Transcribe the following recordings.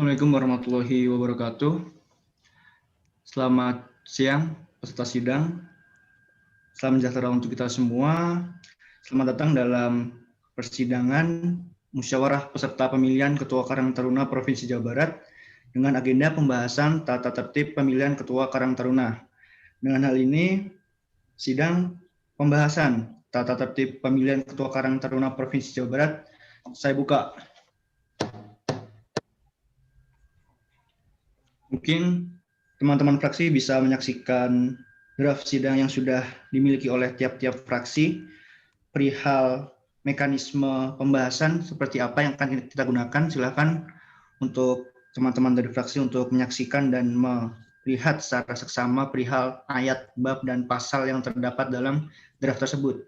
Assalamualaikum warahmatullahi wabarakatuh. Selamat siang, peserta sidang. Salam sejahtera untuk kita semua. Selamat datang dalam persidangan musyawarah peserta pemilihan Ketua Karang Taruna Provinsi Jawa Barat dengan agenda pembahasan tata tertib pemilihan Ketua Karang Taruna. Dengan hal ini, sidang pembahasan tata tertib pemilihan Ketua Karang Taruna Provinsi Jawa Barat saya buka. Mungkin teman-teman fraksi bisa menyaksikan draft sidang yang sudah dimiliki oleh tiap-tiap fraksi perihal mekanisme pembahasan seperti apa yang akan kita gunakan. Silakan untuk teman-teman dari fraksi untuk menyaksikan dan melihat secara seksama perihal ayat, bab, dan pasal yang terdapat dalam draft tersebut.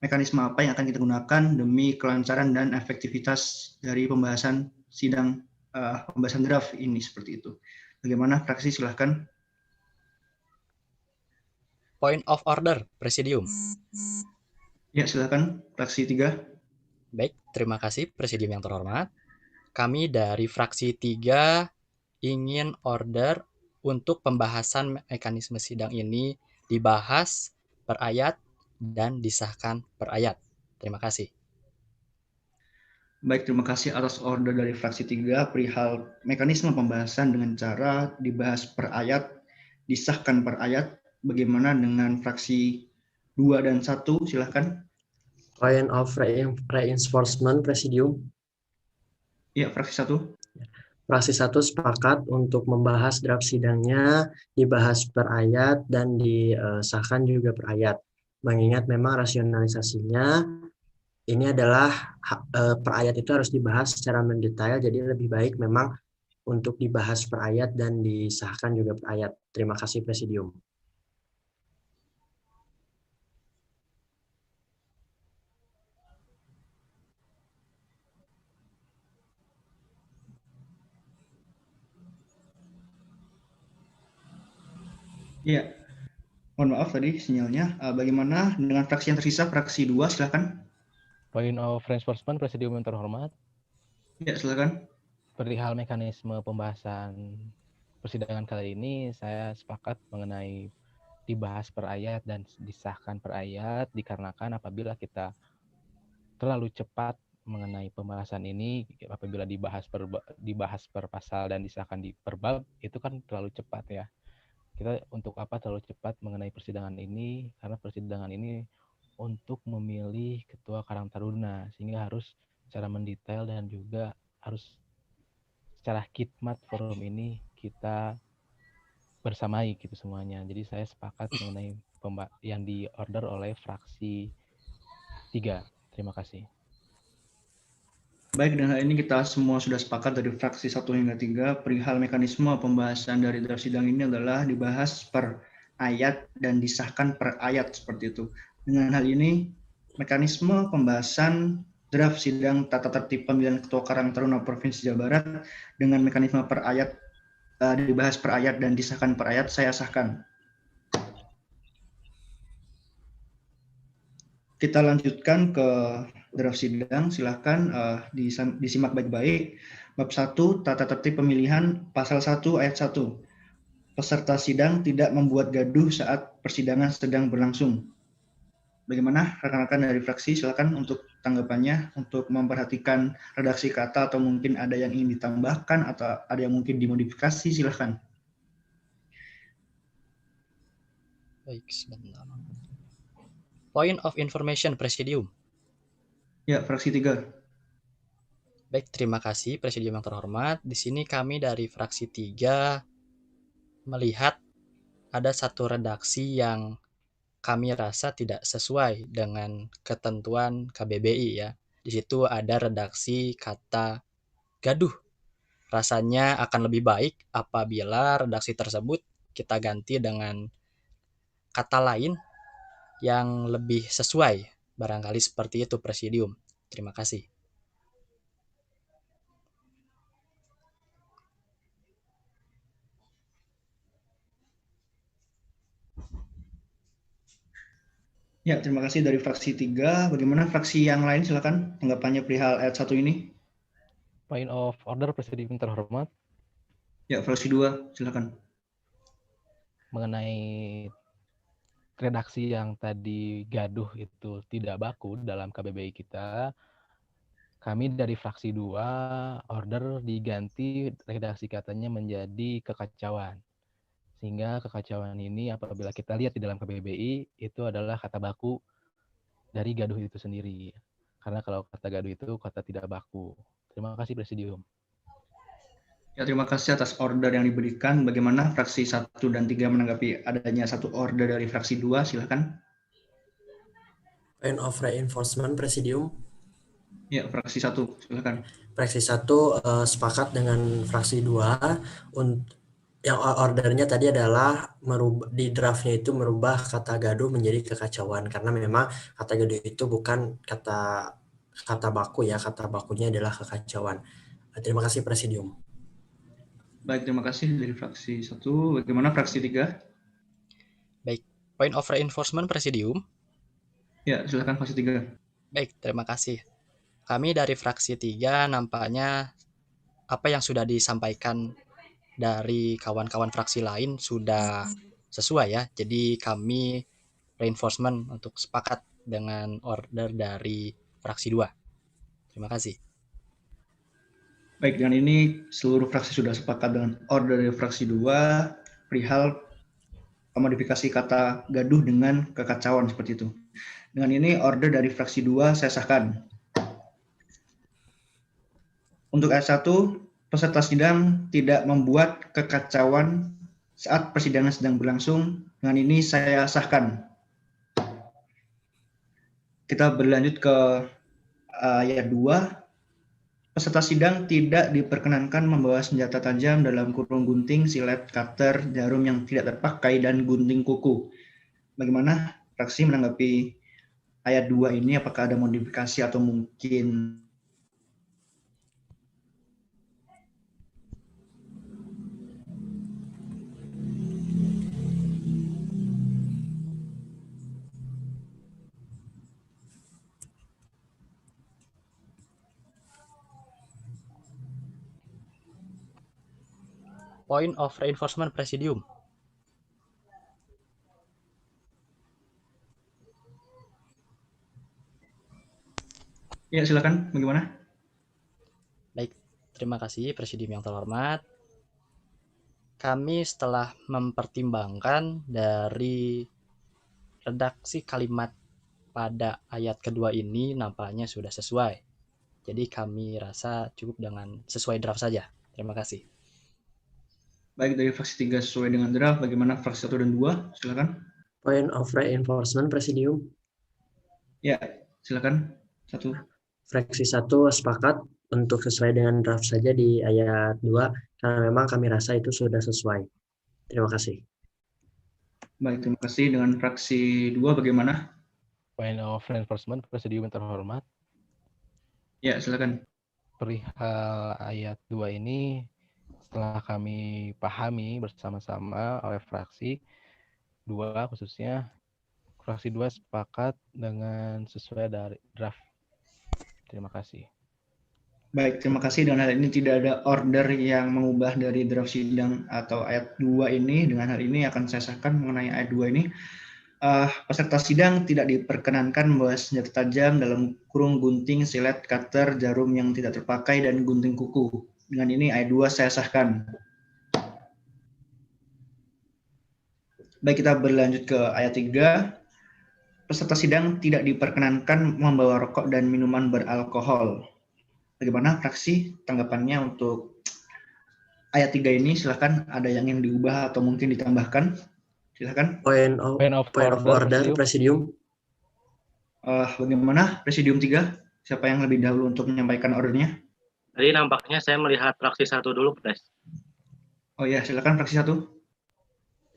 Mekanisme apa yang akan kita gunakan demi kelancaran dan efektivitas dari pembahasan sidang pembahasan draft ini seperti itu. Bagaimana fraksi, silahkan. Point of order, Presidium. Ya, silahkan fraksi 3. Baik, terima kasih Presidium yang terhormat. Kami dari fraksi 3 ingin order untuk pembahasan mekanisme sidang ini dibahas per ayat dan disahkan per ayat. Terima kasih. Baik, terima kasih atas order dari fraksi 3 perihal mekanisme pembahasan dengan cara dibahas per ayat, disahkan per ayat. Bagaimana dengan fraksi 2 dan 1? Silahkan. Point of reinforcement, Presidium. Ya, fraksi 1. Fraksi 1 sepakat untuk membahas draft sidangnya dibahas per ayat dan disahkan juga per ayat. Mengingat memang rasionalisasinya ini adalah per ayat itu harus dibahas secara mendetail, jadi lebih baik memang untuk dibahas per ayat dan disahkan juga per ayat. Terima kasih, Presidium. Ya, mohon maaf tadi sinyalnya. Bagaimana dengan fraksi yang tersisa, fraksi 2, silahkan. Point of reinforcement, Presidium yang terhormat. Ya, silahkan. Perihal mekanisme pembahasan persidangan kali ini, saya sepakat mengenai dibahas per ayat dan disahkan per ayat, dikarenakan apabila kita terlalu cepat mengenai pembahasan ini, apabila dibahas per pasal dan disahkan per bab, itu kan terlalu cepat ya. Kita untuk apa terlalu cepat mengenai persidangan ini, karena persidangan ini untuk memilih Ketua Karang Taruna, sehingga harus secara mendetail dan juga harus secara khidmat forum ini kita bersamai gitu semuanya. Jadi saya sepakat mengenai yang di order oleh fraksi 3. Terima kasih. Baik, dan hal ini kita semua sudah sepakat dari fraksi 1 hingga 3 perihal mekanisme pembahasan dari draft sidang ini adalah dibahas per ayat dan disahkan per ayat seperti itu. Dengan hal ini, mekanisme pembahasan draft sidang tata tertib pemilihan Ketua Karang Taruna Provinsi Jawa Barat dengan mekanisme per ayat dibahas per ayat dan disahkan per ayat, saya sahkan. Kita lanjutkan ke draft sidang, silahkan disimak baik-baik. Bab 1, tata tertib pemilihan, pasal 1 ayat 1. Peserta sidang tidak membuat gaduh saat persidangan sedang berlangsung. Bagaimana rekan-rekan dari fraksi, silahkan untuk tanggapannya, untuk memperhatikan redaksi kata atau mungkin ada yang ingin ditambahkan atau ada yang mungkin dimodifikasi, silahkan. Baik, sebentar. Point of information, Presidium. Ya, fraksi 3. Baik, terima kasih Presidium yang terhormat. Di sini kami dari fraksi 3 melihat ada satu redaksi yang kami rasa tidak sesuai dengan ketentuan KBBI ya. Di situ ada redaksi kata gaduh. Rasanya akan lebih baik apabila redaksi tersebut kita ganti dengan kata lain yang lebih sesuai. Barangkali seperti itu, Presidium. Terima kasih. Ya, terima kasih dari fraksi 3. Bagaimana fraksi yang lain, silakan tanggapannya perihal ayat 1 ini. Point of order, Presidium terhormat. Ya, fraksi 2, silakan. Mengenai redaksi yang tadi gaduh itu tidak baku dalam KBBI kita, kami dari fraksi 2 order diganti redaksi katanya menjadi kekacauan. Sehingga kekacauan ini apabila kita lihat di dalam KBBI itu adalah kata baku dari gaduh itu sendiri. Karena kalau kata gaduh itu kata tidak baku. Terima kasih Presidium. Ya, terima kasih atas order yang diberikan. Bagaimana fraksi 1 dan 3 menanggapi adanya satu order dari fraksi 2? Silakan. Point of reinforcement Presidium. Ya, fraksi 1, silakan. Fraksi 1 sepakat dengan fraksi 2 yang ordernya tadi adalah di draftnya itu merubah kata gaduh menjadi kekacauan, karena memang kata gaduh itu bukan kata baku ya, kata bakunya adalah kekacauan. Terima kasih Presidium. Baik, terima kasih dari fraksi 1. Bagaimana fraksi 3? Baik, point of reinforcement Presidium. Ya, silakan fraksi 3. Baik, terima kasih. Kami dari fraksi 3 nampaknya apa yang sudah disampaikan dari kawan-kawan fraksi lain sudah sesuai ya. Jadi kami reinforcement untuk sepakat dengan order dari fraksi 2. Terima kasih. Baik, dengan ini seluruh fraksi sudah sepakat dengan order dari fraksi 2 perihal modifikasi kata gaduh dengan kekacauan seperti itu. Dengan ini order dari fraksi 2 saya sahkan. Untuk ayat 1, peserta sidang tidak membuat kekacauan saat persidangan sedang berlangsung. Dengan ini saya sahkan. Kita berlanjut ke ayat 2. Peserta sidang tidak diperkenankan membawa senjata tajam dalam kurung gunting, silet, cutter, jarum yang tidak terpakai, dan gunting kuku. Bagaimana fraksi menanggapi ayat 2 ini? Apakah ada modifikasi atau mungkin Point of reinforcement Presidium. Ya, silakan. Bagaimana? Baik, terima kasih Presidium yang terhormat. Kami setelah mempertimbangkan dari redaksi kalimat pada ayat kedua ini nampaknya sudah sesuai. Jadi kami rasa cukup dengan sesuai draft saja. Terima kasih. Baik, dari fraksi 3 sesuai dengan draft. Bagaimana fraksi 1 dan 2? Silakan. Point of reinforcement Presidium. Ya, silakan. 1. Fraksi 1 sepakat untuk sesuai dengan draft saja di ayat 2, karena memang kami rasa itu sudah sesuai. Terima kasih. Baik, terima kasih. Dengan fraksi 2 bagaimana? Point of reinforcement Presidium yang terhormat. Ya, silakan. Perihal ayat 2 ini setelah kami pahami bersama-sama oleh fraksi 2 khususnya, fraksi 2 sepakat dengan sesuai dari draft. Terima kasih. Baik, terima kasih. Dengan hal ini tidak ada order yang mengubah dari draft sidang atau ayat 2 ini. Dengan hal ini akan saya sahkan mengenai ayat 2 ini. Peserta sidang tidak diperkenankan membawa senjata tajam dalam kurung gunting, silet, cutter, jarum yang tidak terpakai, dan gunting kuku. Dengan ini ayat 2 saya sahkan. Baik, kita berlanjut ke ayat 3. Peserta sidang tidak diperkenankan membawa rokok dan minuman beralkohol. Bagaimana fraksi tanggapannya untuk ayat 3 ini? Silakan, ada yang ingin diubah atau mungkin ditambahkan? Silakan. Point of order Presidium. Bagaimana Presidium 3? Siapa yang lebih dahulu untuk menyampaikan ordernya? Tadi nampaknya saya melihat fraksi 1 dulu, Pres. Oh ya, silakan fraksi 1.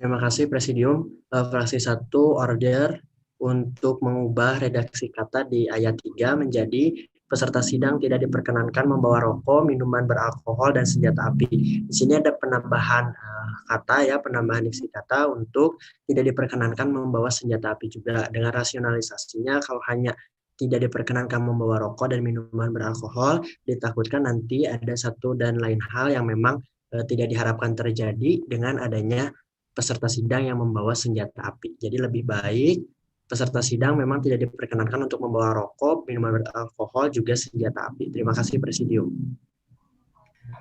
Terima kasih Presidium. Fraksi 1 order untuk mengubah redaksi kata di ayat 3 menjadi peserta sidang tidak diperkenankan membawa rokok, minuman beralkohol, dan senjata api. Di sini ada penambahan kata ya, penambahan isi kata untuk tidak diperkenankan membawa senjata api juga. Dengan rasionalisasinya, kalau hanya tidak diperkenankan membawa rokok dan minuman beralkohol, ditakutkan nanti ada satu dan lain hal yang memang tidak diharapkan terjadi dengan adanya peserta sidang yang membawa senjata api. Jadi lebih baik peserta sidang memang tidak diperkenankan untuk membawa rokok, minuman beralkohol, juga senjata api. Terima kasih, Presidium.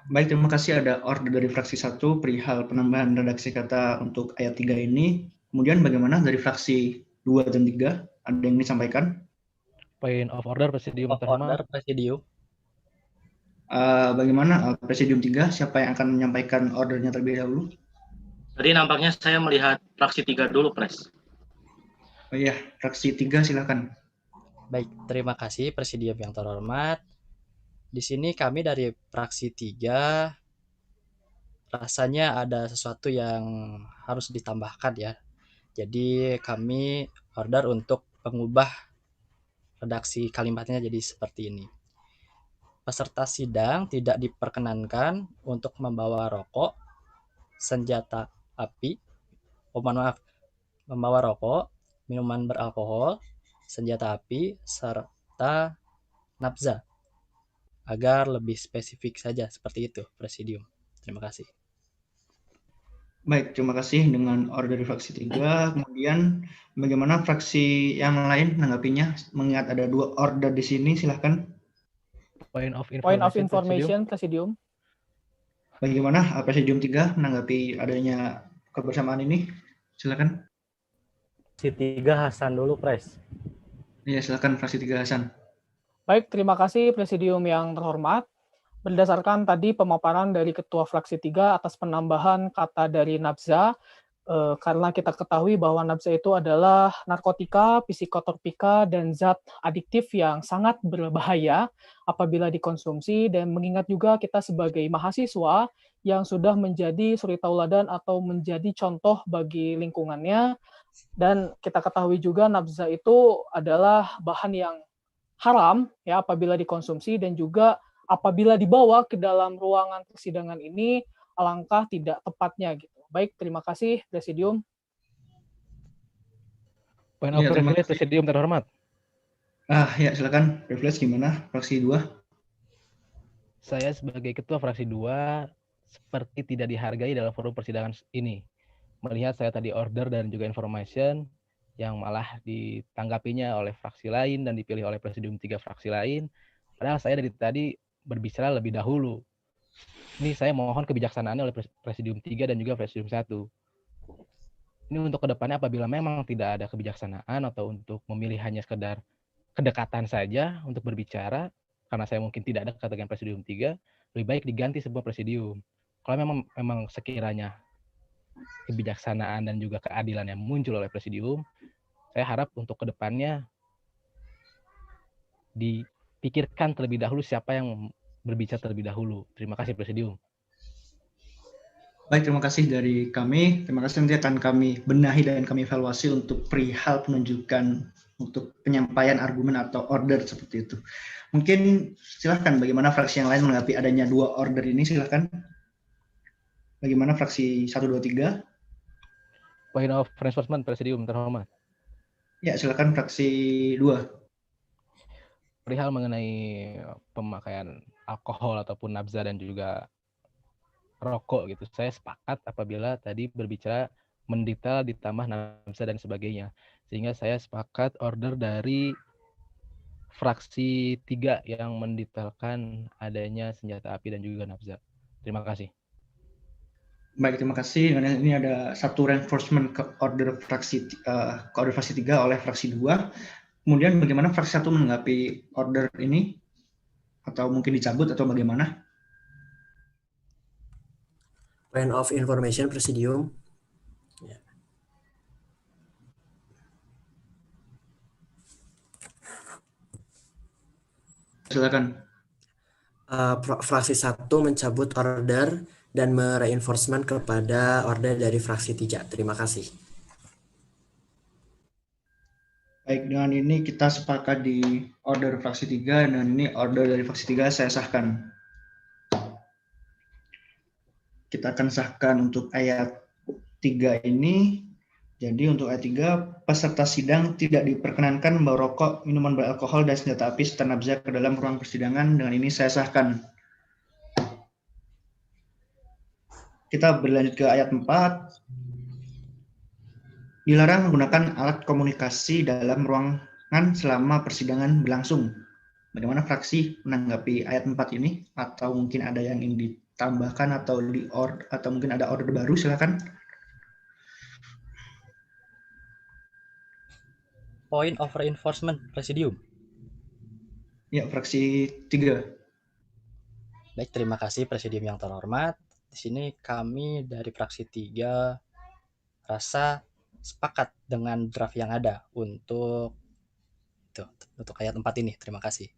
Baik, terima kasih. Ada order dari fraksi 1 perihal penambahan redaksi kata untuk ayat 3 ini. Kemudian bagaimana dari fraksi 2 dan 3? Ada yang disampaikan? Point of order, Presidium Of terhormat. order, Presidium. Bagaimana Presidium 3? Siapa yang akan menyampaikan ordernya terlebih dahulu? Tadi nampaknya saya melihat fraksi 3 dulu, Pres. Oh iya, fraksi 3 silakan. Baik, terima kasih Presidium yang terhormat. Di sini kami dari fraksi 3 rasanya ada sesuatu yang harus ditambahkan ya. Jadi kami order untuk mengubah redaksi kalimatnya jadi seperti ini. Peserta sidang tidak diperkenankan untuk membawa rokok, senjata api, membawa rokok, minuman beralkohol, senjata api, serta nafza. Agar lebih spesifik saja seperti itu, Presidium. Terima kasih. Baik, terima kasih dengan order dari fraksi 3. Kemudian bagaimana fraksi yang lain menanggapinya? Mengingat ada 2 order di sini, silakan. Point of Point of information, information, Presidium. Bagaimana Presidium 3 menanggapi adanya kebersamaan ini? Silakan. Fraksi 3 Hasan dulu, Pres. Iya, silakan fraksi 3 Hasan. Baik, terima kasih Presidium yang terhormat. Berdasarkan tadi pemaparan dari Ketua Fraksi 3 atas penambahan kata dari nafza, karena kita ketahui bahwa nafza itu adalah narkotika, psikotropika, dan zat adiktif yang sangat berbahaya apabila dikonsumsi, dan mengingat juga kita sebagai mahasiswa yang sudah menjadi suri tauladan atau menjadi contoh bagi lingkungannya, dan kita ketahui juga nafza itu adalah bahan yang haram ya apabila dikonsumsi, dan juga apabila dibawa ke dalam ruangan persidangan ini alangkah tidak tepatnya gitu. Baik, terima kasih Presidium. Point of Ya, terima privilege, kasih. Presidium terhormat. Ya, silakan. Privilege gimana? Fraksi 2. Saya sebagai Ketua Fraksi 2 seperti tidak dihargai dalam forum persidangan ini. Melihat saya tadi order dan juga information yang malah ditanggapinya oleh fraksi lain dan dipilih oleh Presidium 3 fraksi lain. Padahal saya dari tadi berbicara lebih dahulu. Ini saya mohon kebijaksanaannya oleh Presidium 3 dan juga Presidium 1. Ini untuk kedepannya apabila memang tidak ada kebijaksanaan atau untuk memilih hanya sekedar kedekatan saja untuk berbicara, karena saya mungkin tidak ada kata dengan Presidium 3, lebih baik diganti sebuah Presidium. Kalau memang sekiranya kebijaksanaan dan juga keadilan yang muncul oleh Presidium, saya harap untuk kedepannya dipikirkan terlebih dahulu siapa yang berbicara terlebih dahulu. Terima kasih, Presidium. Baik, terima kasih dari kami. Terima kasih, nanti akan kami benahi dan kami evaluasi untuk perihal penunjukan untuk penyampaian argumen atau order seperti itu. Mungkin silahkan bagaimana fraksi yang lain menanggapi adanya 2 order ini, silahkan. Bagaimana fraksi 1, 2, 3? Point of reinforcement, Presidium terhormat. Ya, silakan fraksi 2. Perihal mengenai pemakaian alkohol ataupun nafza dan juga rokok gitu, saya sepakat apabila tadi berbicara mendetail ditambah nafza dan sebagainya, sehingga saya sepakat order dari fraksi 3 yang mendetailkan adanya senjata api dan juga nafza. Terima kasih. Baik, terima kasih. Ini ada 1 reinforcement ke order fraksi 3 oleh fraksi 2. Kemudian bagaimana fraksi 1 menanggapi order ini? Atau mungkin dicabut atau bagaimana? Point of information, Presidium. Ya. Silakan. Fraksi 1 mencabut order dan mereinforcement kepada order dari fraksi 3. Terima kasih. Baik, dengan ini kita sepakat di order fraksi 3, dan ini order dari fraksi 3 saya sahkan. Kita akan sahkan untuk ayat 3 ini. Jadi untuk ayat 3, peserta sidang tidak diperkenankan membawa rokok, minuman beralkohol, dan senjata api serta nafza ke dalam ruang persidangan. Dengan ini saya sahkan. Kita berlanjut ke ayat 4. Dilarang menggunakan alat komunikasi dalam ruangan selama persidangan berlangsung. Bagaimana fraksi menanggapi ayat 4 ini? Atau mungkin ada yang ingin ditambahkan atau mungkin ada order baru, silakan. Point of reinforcement, Presidium. Ya, fraksi 3. Baik, terima kasih Presidium yang terhormat. Di sini kami dari fraksi 3 rasa sepakat dengan draft yang ada untuk ayat 4 ini. Terima kasih.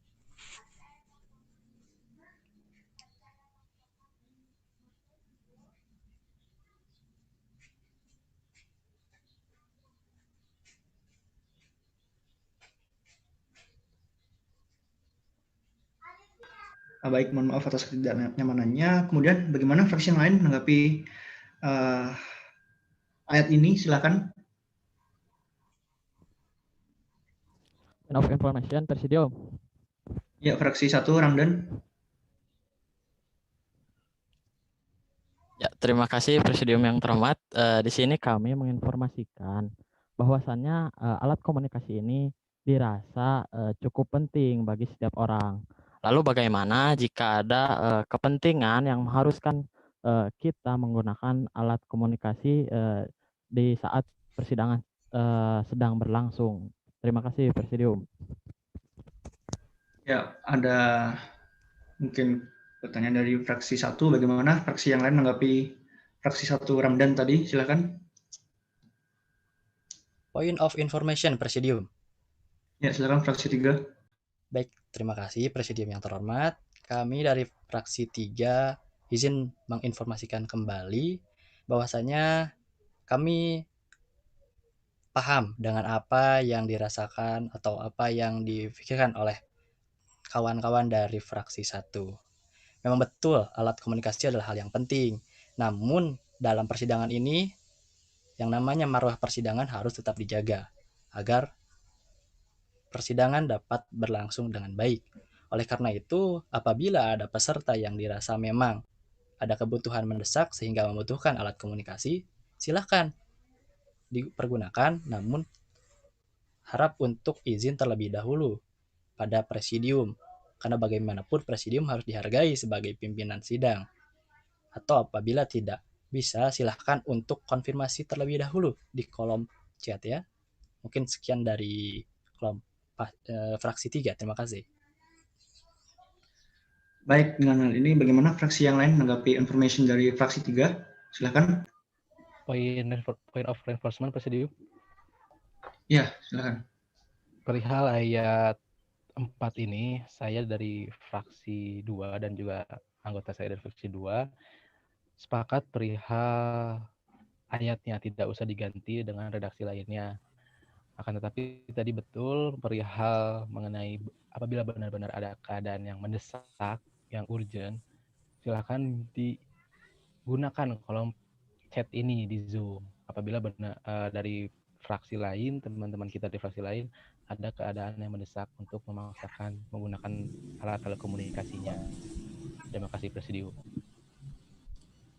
Baik, mohon maaf atas ketidaknyamanannya. Kemudian bagaimana fraksi yang lain menanggapi ayat ini? Silakan. Point of information, Presidium. Ya, fraksi 1, Ramdan. Ya, terima kasih Presidium yang terhormat. Di sini kami menginformasikan bahwasannya alat komunikasi ini dirasa cukup penting bagi setiap orang. Lalu bagaimana jika ada kepentingan yang mengharuskan kita menggunakan alat komunikasi di saat persidangan sedang berlangsung? Terima kasih Presidium. Ya, ada mungkin pertanyaan dari fraksi 1. Bagaimana fraksi yang lain menanggapi fraksi 1 Ramdan tadi? Silakan. Point of information, Presidium. Ya, silakan fraksi 3. Baik, terima kasih Presidium yang terhormat. Kami dari fraksi 3 izin menginformasikan kembali bahwasanya kami paham dengan apa yang dirasakan atau apa yang difikirkan oleh kawan-kawan dari fraksi 1. Memang betul alat komunikasi adalah hal yang penting. Namun dalam persidangan ini yang namanya marwah persidangan harus tetap dijaga agar persidangan dapat berlangsung dengan baik. Oleh karena itu, apabila ada peserta yang dirasa memang ada kebutuhan mendesak sehingga membutuhkan alat komunikasi, silakan dipergunakan, namun harap untuk izin terlebih dahulu pada presidium, karena bagaimanapun presidium harus dihargai sebagai pimpinan sidang. Atau apabila tidak bisa, silahkan untuk konfirmasi terlebih dahulu di kolom chat ya. Mungkin sekian dari kolom fraksi 3. Terima kasih. Baik, dengan hal ini bagaimana fraksi yang lain menanggapi information dari fraksi 3? Silakan. Point of reinforcement, Presidium. Ya, silakan. Perihal ayat 4 ini, saya dari fraksi 2 dan juga anggota saya dari fraksi 2 sepakat perihal ayatnya tidak usah diganti dengan redaksi lainnya. Akan tetapi tadi betul perihal mengenai apabila benar-benar ada keadaan yang mendesak, yang urgent, silakan digunakan kolom chat ini di Zoom. Apabila benar dari fraksi lain, teman-teman kita di fraksi lain ada keadaan yang mendesak untuk memaksakan menggunakan alat-alat komunikasinya. Terima kasih Presidium.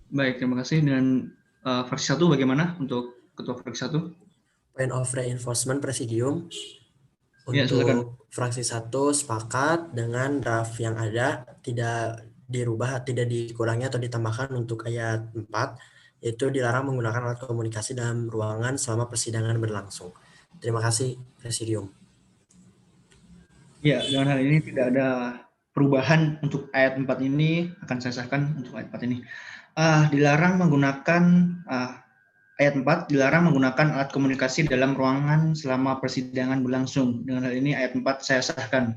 Baik, terima kasih. Dan fraksi 1 bagaimana untuk ketua fraksi 1? Point of reinforcement Presidium. Ya, silakan. Untuk fraksi 1 sepakat dengan draft yang ada, tidak dirubah, tidak dikurangi atau ditambahkan untuk ayat 4, yaitu dilarang menggunakan alat komunikasi dalam ruangan selama persidangan berlangsung. Terima kasih Presidium. Ya, dengan hal ini tidak ada perubahan untuk ayat 4 ini, akan saya sahkan untuk ayat 4 ini. Dilarang menggunakan ayat 4, dilarang menggunakan alat komunikasi dalam ruangan selama persidangan berlangsung. Dengan hal ini ayat 4 saya sahkan.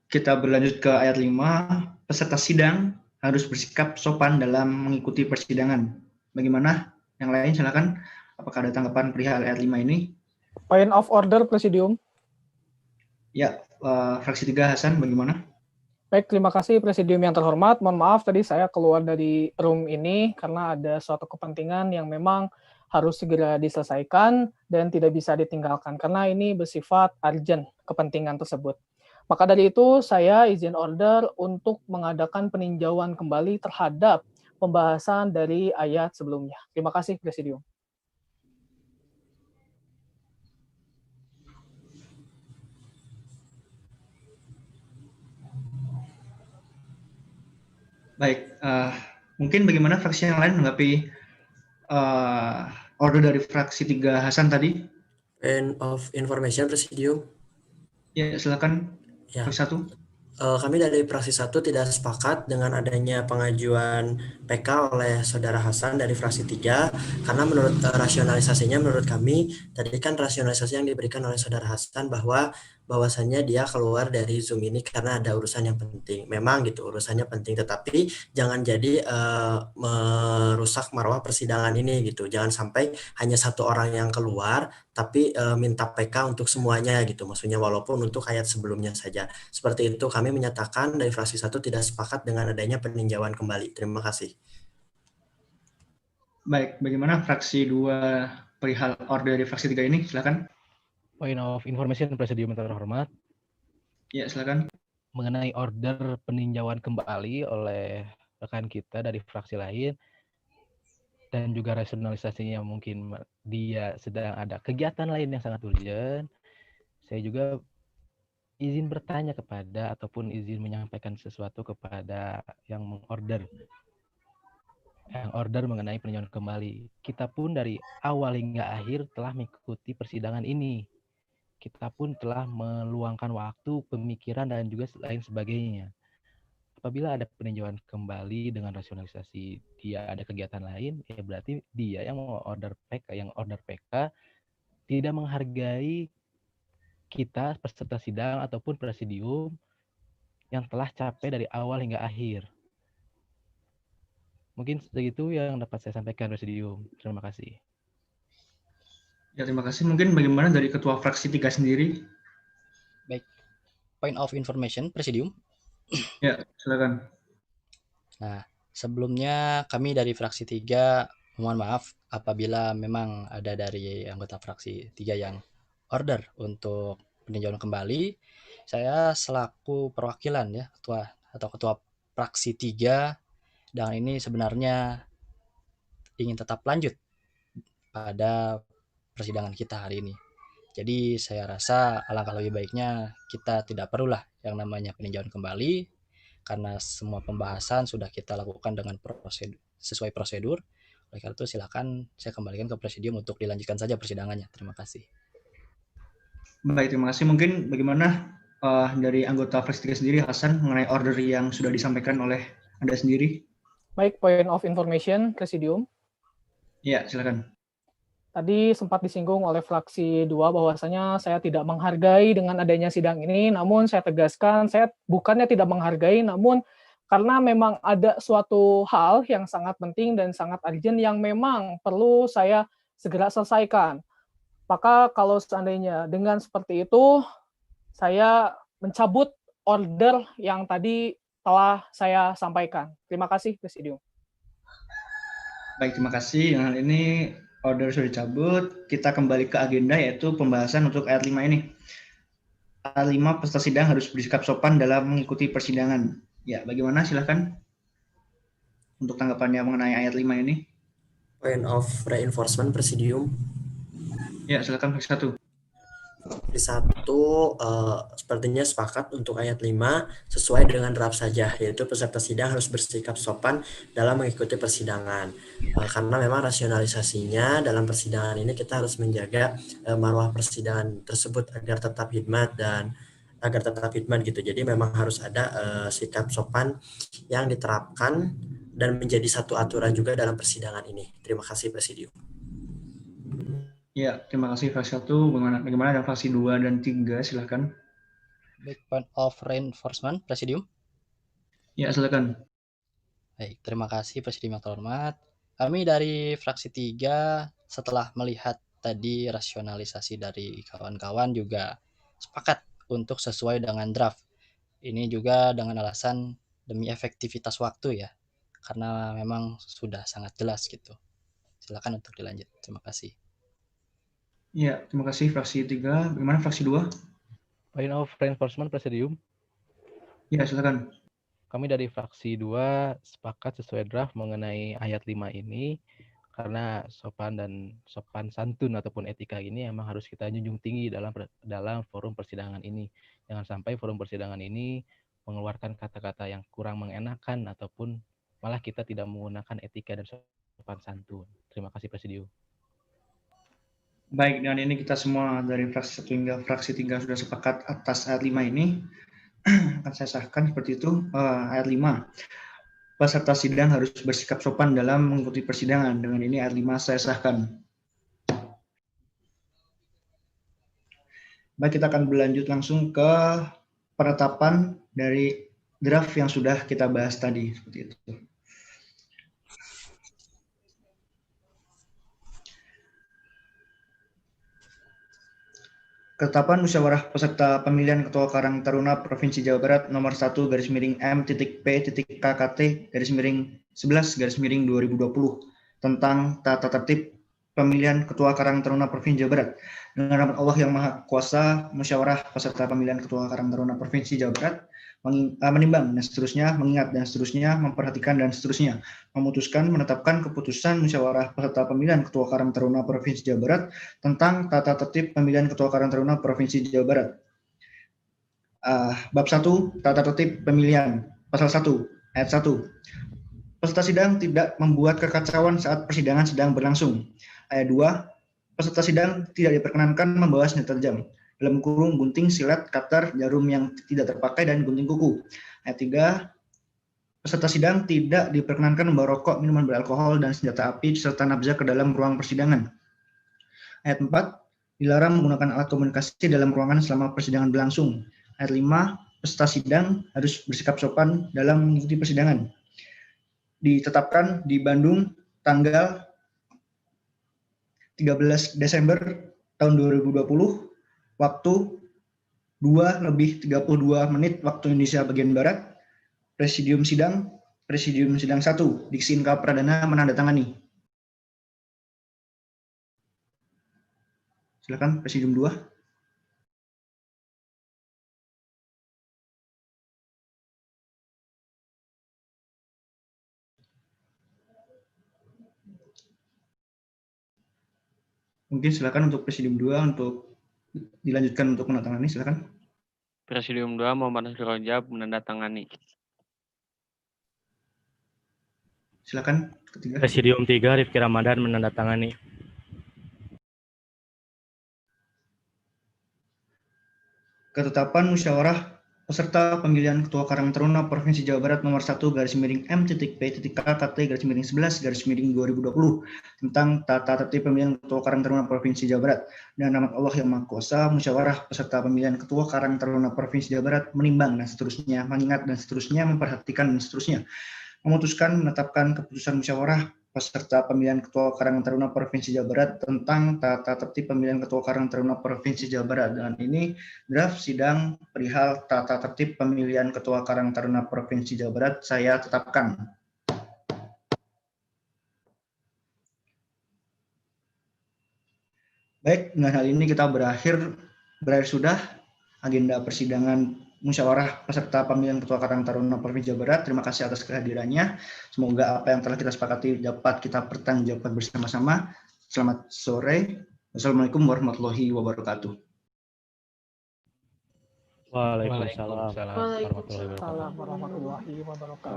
Kita berlanjut ke ayat 5, peserta sidang harus bersikap sopan dalam mengikuti persidangan. Bagaimana? Yang lain silakan. Apakah ada tanggapan perihal ayat 5 ini? Point of order, Presidium. Ya, fraksi 3 Hasan, bagaimana? Baik, terima kasih Presidium yang terhormat. Mohon maaf tadi saya keluar dari room ini karena ada suatu kepentingan yang memang harus segera diselesaikan dan tidak bisa ditinggalkan karena ini bersifat urgent kepentingan tersebut. Maka dari itu, saya izin order untuk mengadakan peninjauan kembali terhadap pembahasan dari ayat sebelumnya. Terima kasih, Presidium. Baik, mungkin bagaimana fraksi yang lain menanggapi order dari fraksi 3 Hasan tadi? Point of information, Presidium. Ya, silakan. Ya. Fraksi 1. Kami dari fraksi 1 tidak sepakat dengan adanya pengajuan PK oleh Saudara Hasan dari fraksi 3 karena menurut rasionalisasinya menurut kami tadi kan rasionalisasi yang diberikan oleh Saudara Hasan bahwasannya dia keluar dari Zoom ini karena ada urusan yang penting. Memang gitu urusannya penting, tetapi jangan jadi merusak marwah persidangan ini gitu. Jangan sampai hanya satu orang yang keluar tapi minta PK untuk semuanya gitu. Maksudnya walaupun untuk ayat sebelumnya saja. Seperti itu, kami menyatakan dari fraksi 1 tidak sepakat dengan adanya peninjauan kembali. Terima kasih. Baik, bagaimana fraksi 2 perihal order dari fraksi 3 ini? Silakan. Point of information, Presidium yang terhormat. Ya, silakan. Mengenai order peninjauan kembali oleh rekan kita dari fraksi lain, dan juga rasionalisasinya mungkin dia sedang ada kegiatan lain yang sangat urgent, saya juga izin bertanya kepada ataupun izin menyampaikan sesuatu kepada yang mengorder. Yang order mengenai peninjauan kembali. Kita pun dari awal hingga akhir telah mengikuti persidangan ini. Kita pun telah meluangkan waktu, pemikiran, dan juga lain sebagainya. Apabila ada peninjauan kembali dengan rasionalisasi dia ada kegiatan lain, ya berarti dia yang order PK tidak menghargai kita peserta sidang ataupun presidium yang telah capek dari awal hingga akhir. Mungkin segitu yang dapat saya sampaikan, Presidium. Terima kasih. Ya, terima kasih. Mungkin bagaimana dari Ketua Fraksi 3 sendiri? Baik, point of information, Presidium. Ya, silakan. Nah, sebelumnya kami dari fraksi 3 mohon maaf apabila memang ada dari anggota fraksi 3 yang order untuk peninjauan kembali. Saya selaku perwakilan ya, ketua fraksi 3 dan ini sebenarnya ingin tetap lanjut pada persidangan kita hari ini. Jadi saya rasa alangkah lebih baiknya kita tidak perlulah yang namanya peninjauan kembali karena semua pembahasan sudah kita lakukan dengan sesuai prosedur. Oleh karena itu silakan saya kembalikan ke Presidium untuk dilanjutkan saja persidangannya. Terima kasih. Baik, terima kasih. Mungkin bagaimana dari anggota fraksi 3 sendiri, Hasan, mengenai order yang sudah disampaikan oleh Anda sendiri? Baik, point of information, Presidium. Ya, silakan. Tadi sempat disinggung oleh fraksi 2 bahwasanya saya tidak menghargai dengan adanya sidang ini, namun saya tegaskan saya bukannya tidak menghargai, namun karena memang ada suatu hal yang sangat penting dan sangat urgent yang memang perlu saya segera selesaikan. Maka kalau seandainya dengan seperti itu, saya mencabut order yang tadi telah saya sampaikan. Terima kasih, Presidium. Baik, terima kasih. Dengan ini order sudah dicabut. Kita kembali ke agenda yaitu pembahasan untuk ayat 5 ini. Ayat 5, peserta sidang harus bersikap sopan dalam mengikuti persidangan. Ya, bagaimana? Silakan. Untuk tanggapannya mengenai ayat 5 ini. Point of reinforcement, Presidium. Ya, silakan fraksi 1. Fraksi 1 sepertinya sepakat untuk ayat 5 sesuai dengan draft saja, yaitu peserta sidang harus bersikap sopan dalam mengikuti persidangan. Karena memang rasionalisasinya dalam persidangan ini kita harus menjaga marwah persidangan tersebut agar tetap hikmat gitu. Jadi memang harus ada sikap sopan yang diterapkan dan menjadi satu aturan juga dalam persidangan ini. Terima kasih, Presidium. Ya, terima kasih fraksi 1. Bagaimana dengan fraksi 2 dan 3? Silakan. Baik, point of reinforcement, Presidium. Ya, silakan. Baik, terima kasih Presidium yang terhormat. Kami dari fraksi 3 setelah melihat tadi rasionalisasi dari kawan-kawan juga sepakat untuk sesuai dengan draft. Ini juga dengan alasan demi efektivitas waktu ya, karena memang sudah sangat jelas gitu. Silakan untuk dilanjut. Terima kasih. Ya, terima kasih fraksi 3. Bagaimana fraksi 2? Point of reinforcement Presidium. Ya, silakan. Kami dari fraksi 2 sepakat sesuai draft mengenai ayat 5 ini karena sopan santun ataupun etika ini emang harus kita junjung tinggi dalam forum persidangan ini. Jangan sampai forum persidangan ini mengeluarkan kata-kata yang kurang mengenakan ataupun malah kita tidak menggunakan etika dan sopan santun. Terima kasih Presidium. Baik, dengan ini kita semua dari fraksi 1 hingga fraksi 3 sudah sepakat atas ayat 5 ini. Akan saya sahkan seperti itu. Ayat 5. Peserta sidang harus bersikap sopan dalam mengikuti persidangan. Dengan ini ayat 5 saya sahkan. Baik, kita akan berlanjut langsung ke penetapan dari draft yang sudah kita bahas tadi. Seperti itu. Ketetapan musyawarah peserta pemilihan Ketua Karang Taruna Provinsi Jawa Barat nomor 1 /M.P.K.11/2020 tentang tata tertib pemilihan Ketua Karang Taruna Provinsi Jawa Barat. Dengan rahmat Allah yang Maha Kuasa, musyawarah peserta pemilihan Ketua Karang Taruna Provinsi Jawa Barat menimbang dan seterusnya, mengingat dan seterusnya, memperhatikan dan seterusnya, memutuskan menetapkan keputusan musyawarah peserta pemilihan Ketua Karang Taruna Provinsi Jawa Barat tentang tata tertib pemilihan Ketua Karang Taruna Provinsi Jawa Barat. Bab 1, tata tertib pemilihan. Pasal 1, ayat 1. Peserta sidang tidak membuat kekacauan saat persidangan sedang berlangsung. Ayat 2. Peserta sidang tidak diperkenankan membawa senjata tajam, dalam kurung gunting, silet, katar, jarum yang tidak terpakai, dan gunting kuku. Ayat 3. Peserta sidang tidak diperkenankan membawa rokok, minuman beralkohol, dan senjata api serta nabza ke dalam ruang persidangan. Ayat 4. Dilarang menggunakan alat komunikasi dalam ruangan selama persidangan berlangsung. Ayat 5. Peserta sidang harus bersikap sopan dalam mengikuti persidangan. Ditetapkan di Bandung tanggal 13 Desember tahun 2020, waktu 2:32 waktu Indonesia bagian Barat. Presidium Sidang 1, Diksi Inka Pradana menandatangani. Silakan Presidium 2. Mungkin silakan untuk Presidium 2 untuk dilanjutkan untuk menandatangani, silakan. Presidium 2 Muhammad Rojab menandatangani. Silakan ketiga. Presidium 3 Rifki Ramadan menandatangani. Ketetapan musyawarah peserta pemilihan Ketua Karang Taruna Provinsi Jawa Barat nomor 1 /M.P.K.11/11/2020 tentang tata tertib pemilihan Ketua Karang Taruna Provinsi Jawa Barat. Dan rahmat Allah yang Maha Kuasa, musyawarah peserta pemilihan Ketua Karang Taruna Provinsi Jawa Barat menimbang dan seterusnya, mengingat dan seterusnya, memperhatikan dan seterusnya, memutuskan menetapkan keputusan musyawarah peserta pemilihan Ketua Karang Taruna Provinsi Jawa Barat tentang tata tertib pemilihan Ketua Karang Taruna Provinsi Jawa Barat. Dengan ini draft sidang perihal tata tertib pemilihan Ketua Karang Taruna Provinsi Jawa Barat saya tetapkan. Baik, dengan hal ini kita berakhir sudah agenda persidangan musyawarah peserta pemilihan Ketua Karang Taruna Provinsi Jawa Barat. Terima kasih atas kehadirannya. Semoga apa yang telah kita sepakati dapat kita pertanggungjawabkan bersama-sama. Selamat sore. Wassalamualaikum warahmatullahi wabarakatuh. Waalaikumsalam. Waalaikumsalam warahmatullahi wabarakatuh. Waalaikumsalam warahmatullahi wabarakatuh.